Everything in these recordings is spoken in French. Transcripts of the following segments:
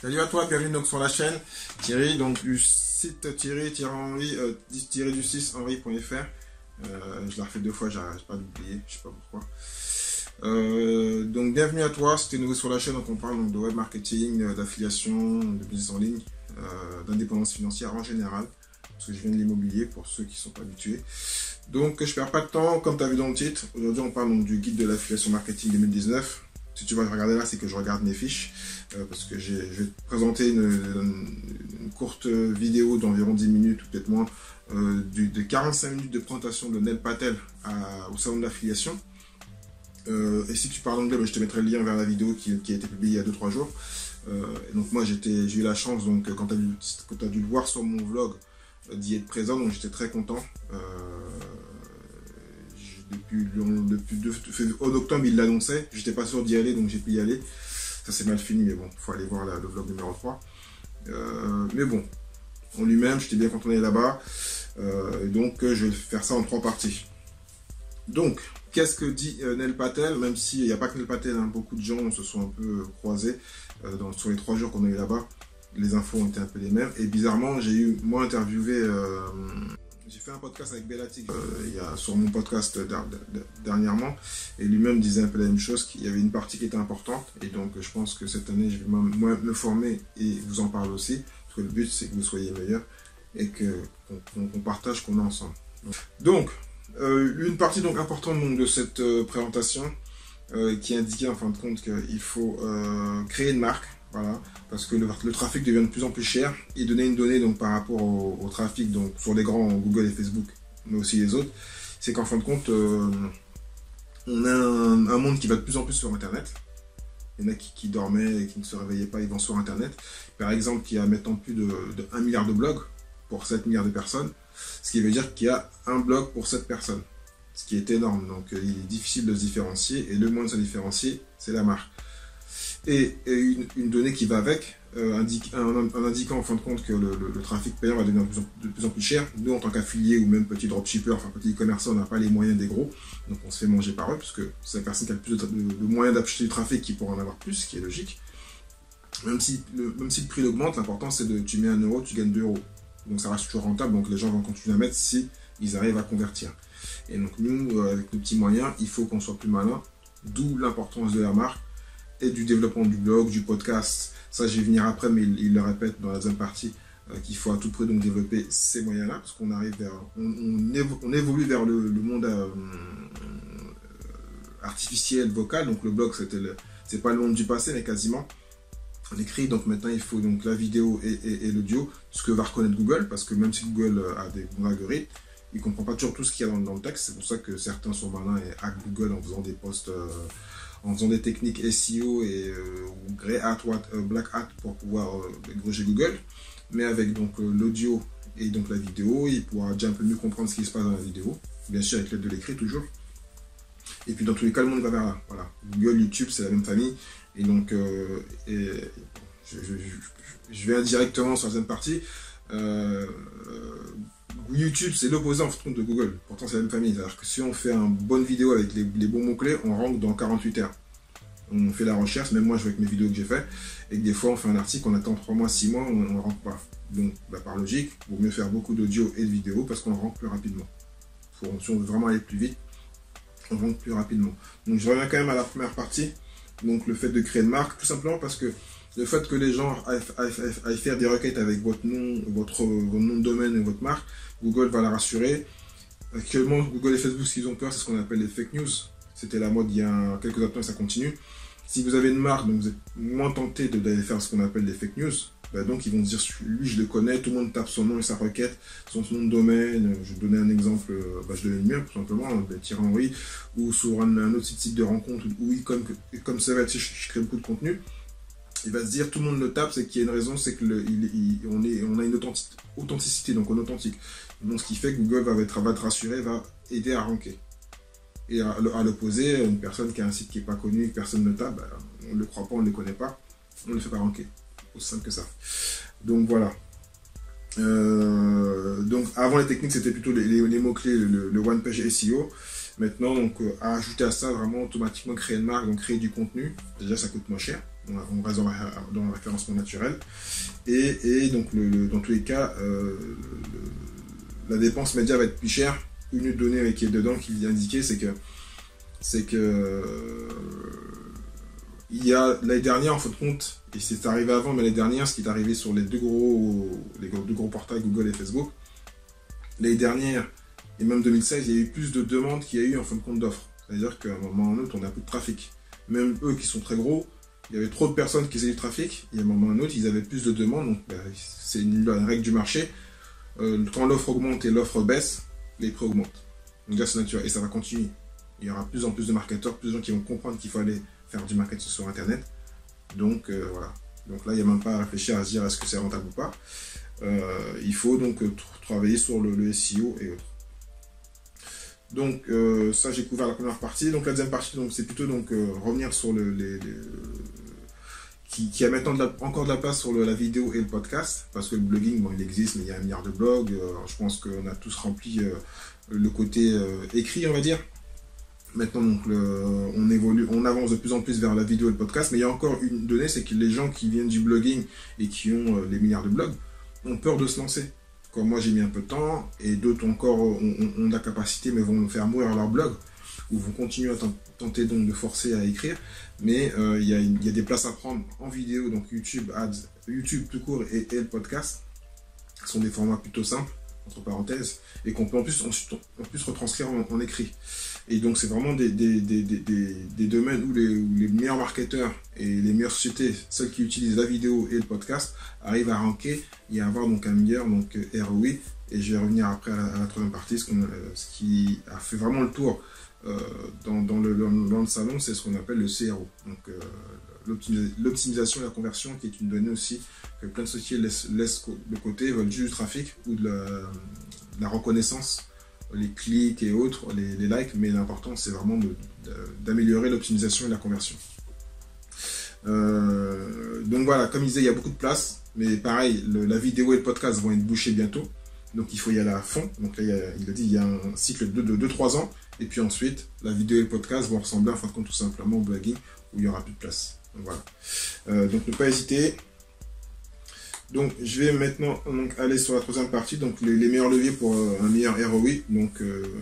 Salut à toi, bienvenue donc sur la chaîne Thierry, donc du site Thierry-du6henri.fr. Je l'ai refait 2 fois, j'arrive pas d'oublier, je sais pas pourquoi. Donc bienvenue à toi, si tu es nouveau sur la chaîne, donc on parle donc de web marketing, d'affiliation, de business en ligne, d'indépendance financière en général, parce que je viens de l'immobilier pour ceux qui ne sont pas habitués. Donc je perds pas de temps, comme tu as vu dans le titre, aujourd'hui on parle donc du guide de l'affiliation marketing 2019. Si tu vas regarder là, c'est que je regarde mes fiches, parce que je vais te présenter une courte vidéo d'environ 10 minutes, ou peut-être moins, de 45 minutes de présentation de Neil Patel au salon de l'affiliation. Et si tu parles anglais, je te mettrai le lien vers la vidéo qui a été publiée il y a 2-3 jours. Et donc moi j'ai eu la chance, donc, quand tu as dû le voir sur mon vlog, d'y être présent, donc j'étais très content. Depuis octobre, il l'annonçait. J'étais pas sûr d'y aller, donc j'ai pu y aller. Ça s'est mal fini, mais bon, il faut aller voir le vlog numéro 3. Mais bon, en lui-même, j'étais bien content d'aller là-bas. Donc, je vais faire ça en 3 parties. Donc, qu'est-ce que dit Neil Patel? Même s'il n'y a pas que Neil Patel, hein, beaucoup de gens se sont un peu croisés sur les 3 jours qu'on a eu là-bas. Les infos ont été un peu les mêmes. Et bizarrement, moi interviewé... j'ai fait un podcast avec Bellatic sur mon podcast dernièrement, et lui-même disait un peu la même chose, qu'il y avait une partie qui était importante, et donc je pense que cette année je vais moi me former et vous en parler aussi, parce que le but c'est que vous soyez meilleurs et qu'on partage, qu'on est ensemble. Donc, une partie donc importante donc, de cette présentation qui indiquait en fin de compte qu'il faut créer une marque. Voilà, parce que le trafic devient de plus en plus cher, et donner une donnée donc, par rapport au trafic donc, sur les grands Google et Facebook, mais aussi les autres, c'est qu'en fin de compte, on a un monde qui va de plus en plus sur Internet. Il y en a qui dormaient et qui ne se réveillaient pas, ils vont sur Internet. Par exemple, il y a maintenant plus de 1 milliard de blogs pour 7 milliards de personnes, ce qui veut dire qu'il y a un blog pour 7 personnes, ce qui est énorme. Donc il est difficile de se différencier, et le moyen de se différencier, c'est la marque. Et une donnée qui va avec, en indiquant en fin de compte que le trafic payant va devenir de plus en plus cher. Nous, en tant qu'affiliés ou même petits dropshippers, enfin petits e-commerçants, on n'a pas les moyens des gros, donc on se fait manger par eux, parce que c'est la personne qui a le plus de moyens d'acheter du trafic qui pourra en avoir plus, ce qui est logique. Même si le prix augmente, l'important c'est de tu mets 1 euro, tu gagnes 2 euros. Donc ça reste toujours rentable, donc les gens vont continuer à mettre si ils arrivent à convertir. Et donc nous, avec nos petits moyens, il faut qu'on soit plus malin, d'où l'importance de la marque, et du développement du blog, du podcast. Ça, je vais venir après, mais il le répète dans la deuxième partie, qu'il faut à tout prix donc développer ces moyens-là, parce qu'on arrive on évolue vers le monde artificiel, vocal. Donc le blog, c'est pas le monde du passé, mais quasiment. On écrit, donc maintenant il faut donc la vidéo et l'audio, ce que va reconnaître Google, parce que même si Google a des bons algorithmes, il ne comprend pas toujours tout ce qu'il y a dans le texte. C'est pour ça que certains sont malins et hackent Google en faisant des posts, en faisant des techniques SEO et Grey Hat, Black Hat pour pouvoir gruger Google. Mais avec donc l'audio et donc la vidéo, il pourra déjà un peu mieux comprendre ce qui se passe dans la vidéo, bien sûr avec l'aide de l'écrit toujours. Et puis dans tous les cas, le monde va vers là. Voilà. Google, YouTube, c'est la même famille. Et donc, je vais indirectement sur la deuxième partie. YouTube, c'est l'opposé en fait de Google. Pourtant, c'est la même famille. C'est-à-dire que si on fait une bonne vidéo avec les bons mots-clés, on rank dans 48 heures. On fait la recherche, même moi, je vois avec mes vidéos que j'ai fait, et que des fois, on fait un article, on attend 3 mois, 6 mois, on ne rank pas. Donc, par logique, il vaut mieux faire beaucoup d'audio et de vidéos parce qu'on rank plus rapidement. Si on veut vraiment aller plus vite, on rank plus rapidement. Donc, je reviens quand même à la première partie. Donc, le fait de créer une marque, tout simplement parce que le fait que les gens aillent faire des requêtes avec votre nom de domaine et votre marque, Google va la rassurer. Actuellement, Google et Facebook, ce qu'ils ont peur, c'est ce qu'on appelle les fake news. C'était la mode il y a quelques années, ça continue. Si vous avez une marque, donc vous êtes moins tenté d'aller faire ce qu'on appelle les fake news, donc ils vont se dire, lui je le connais, tout le monde tape son nom et sa requête, son nom de domaine. Je vais donner un exemple, je donne le mien tout simplement, Thierry Henry, ou sur un autre site de rencontre, ou comme ça va être, je crée beaucoup de contenu. Il va se dire, tout le monde le tape, c'est qu'il y a une raison, c'est qu'on a une authenticité, donc on est authentique. Donc ce qui fait que Google va te rassurer, va aider à ranker. Et à l'opposé, une personne qui a un site qui n'est pas connu, que personne ne tape, on ne le croit pas, on ne le connaît pas, on ne le fait pas ranker. Aussi simple que ça. Donc voilà. Donc avant les techniques, c'était plutôt les mots-clés, le one page SEO. Maintenant, donc, à ajouter à ça, vraiment automatiquement créer une marque, donc créer du contenu. Déjà, ça coûte moins cher. on reste dans le référencement naturel. Et donc, dans tous les cas, la dépense média va être plus chère. Une donnée qui est dedans, qui est indiquée, c'est que il y a l'année dernière, en fin de compte, et c'est arrivé avant, mais l'année dernière, ce qui est arrivé sur les deux gros portails, Google et Facebook, l'année dernière, et même 2016, il y a eu plus de demandes qu'il y a eu en fin de compte d'offres. C'est-à-dire qu'à un moment ou à un autre, on n'a plus de trafic. Même eux qui sont très gros, il y avait trop de personnes qui faisaient du trafic, et à un moment ou à un autre, ils avaient plus de demandes, donc c'est une règle du marché. Quand l'offre augmente et l'offre baisse, les prix augmentent. Donc là, c'est naturel, et ça va continuer. Il y aura de plus en plus de marketeurs, plus de gens qui vont comprendre qu'il faut aller faire du marketing sur Internet. Donc voilà. Donc là, il n'y a même pas à réfléchir à se dire est-ce que c'est rentable ou pas. Il faut donc travailler sur le SEO et autres. Donc ça, j'ai couvert la première partie. Donc la deuxième partie, c'est plutôt revenir sur qui a maintenant encore de la place sur la vidéo et le podcast, parce que le blogging, bon, il existe, mais il y a 1 milliard de blogs. Je pense qu'on a tous rempli le côté écrit, on va dire. Maintenant, donc, on évolue, on avance de plus en plus vers la vidéo et le podcast, mais il y a encore une donnée, c'est que les gens qui viennent du blogging et qui ont les milliards de blogs ont peur de se lancer. Comme moi, j'ai mis un peu de temps, et d'autres encore ont la capacité, mais vont faire mourir leur blog, ou vont continuer à tenter donc de forcer à écrire. Mais il y a des places à prendre en vidéo, donc YouTube, Ads, YouTube tout court et le podcast, qui sont des formats plutôt simples, entre parenthèses, et qu'on peut en plus retranscrire en écrit. Et donc c'est vraiment des domaines où les meilleurs marketeurs et les meilleures sociétés, celles qui utilisent la vidéo et le podcast, arrivent à ranker et à avoir donc un meilleur ROI. Et je vais revenir après à la troisième partie, ce qui a fait vraiment le tour dans le salon, c'est ce qu'on appelle le CRO. Donc l'optimisation et la conversion, qui est une donnée aussi que plein de sociétés laissent de côté, veulent juste du trafic ou de la reconnaissance, les clics et autres, les likes, mais l'important c'est vraiment d'améliorer l'optimisation et la conversion. Donc voilà, comme il disait, il y a beaucoup de place, mais pareil, la vidéo et le podcast vont être bouchés bientôt, donc il faut y aller à fond. Donc là, il a dit, il y a un cycle de 2-3 ans, et puis ensuite, la vidéo et le podcast vont ressembler en fin de compte tout simplement au blogging, où il n'y aura plus de place. Donc voilà. Donc ne pas hésiter. Donc je vais maintenant aller sur la troisième partie, donc les meilleurs leviers pour un meilleur ROI,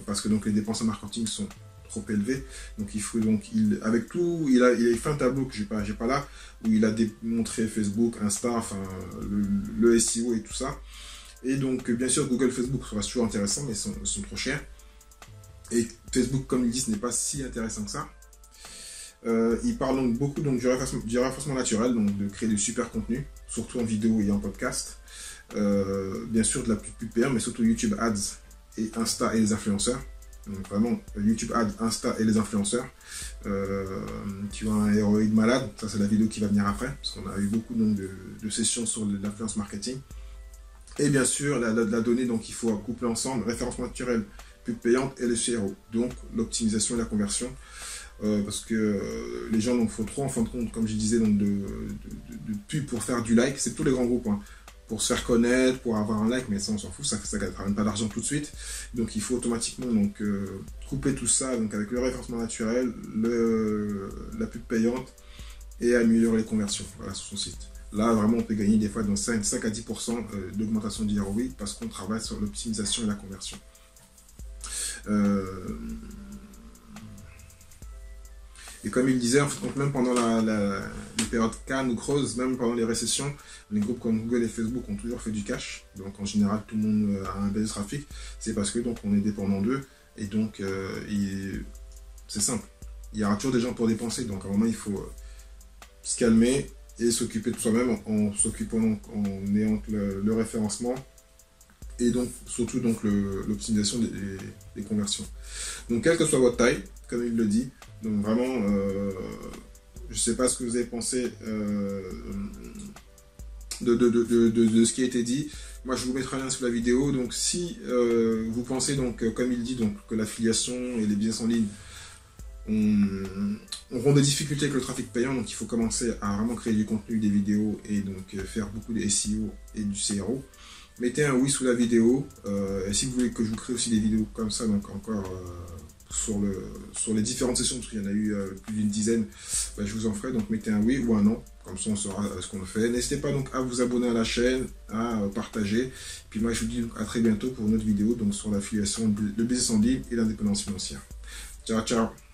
parce que les dépenses en marketing sont trop élevées. Donc il faut avec tout, il a fait un tableau que j'ai pas là, où il a démontré Facebook, Insta, enfin le SEO et tout ça. Et donc bien sûr Google, Facebook sera toujours intéressant, mais ils sont trop chers. Et Facebook, comme il dit, ce n'est pas si intéressant que ça. Il parle donc beaucoup du référencement naturel, donc de créer du super contenu, surtout en vidéo et en podcast. Bien sûr de la pub payante, mais surtout YouTube Ads et Insta et les influenceurs. Donc vraiment YouTube Ads, Insta et les influenceurs qui ont un ROI de malade. Ça c'est la vidéo qui va venir après, parce qu'on a eu beaucoup de sessions sur l'influence marketing. Et bien sûr la donnée, donc il faut coupler ensemble référencement naturel, pub payante et le CRO, donc l'optimisation et la conversion. Parce que les gens font trop en fin de compte, comme je disais, de pub pour faire du like. C'est tous les grands groupes, hein, pour se faire connaître, pour avoir un like, mais ça on s'en fout, ça ne ramène pas d'argent tout de suite. Donc il faut automatiquement couper tout ça avec le référencement naturel, la pub payante et améliorer les conversions, voilà, sur son site. Là vraiment on peut gagner des fois dans 5 à 10% d'augmentation du ROI parce qu'on travaille sur l'optimisation et la conversion. Et comme il disait, en fait, même pendant les périodes calmes ou creuses, même pendant les récessions, les groupes comme Google et Facebook ont toujours fait du cash. Donc en général, tout le monde a un baisse de trafic. C'est parce que on est dépendant d'eux. Et donc, c'est simple. Il y aura toujours des gens pour dépenser. Donc à un moment, il faut se calmer et s'occuper de soi-même en s'occupant, en ayant le référencement. Et donc, surtout l'optimisation des conversions. Donc, quelle que soit votre taille, comme il le dit, donc vraiment, je ne sais pas ce que vous avez pensé de ce qui a été dit. Moi, je vous mettrai un lien sous la vidéo. Donc, si vous pensez, comme il dit, que l'affiliation et les business en ligne auront des difficultés avec le trafic payant, donc il faut commencer à vraiment créer du contenu, des vidéos et donc faire beaucoup de SEO et du CRO. Mettez un oui sous la vidéo. Et si vous voulez que je vous crée aussi des vidéos comme ça, donc encore sur les différentes sessions, parce qu'il y en a eu plus d'une dizaine, bah, je vous en ferai. Donc mettez un oui ou un non, comme ça on saura ce qu'on fait. N'hésitez pas donc à vous abonner à la chaîne, à partager. Puis moi je vous dis donc à très bientôt pour une autre vidéo donc sur l'affiliation, le business en ligne et l'indépendance financière. Ciao, ciao.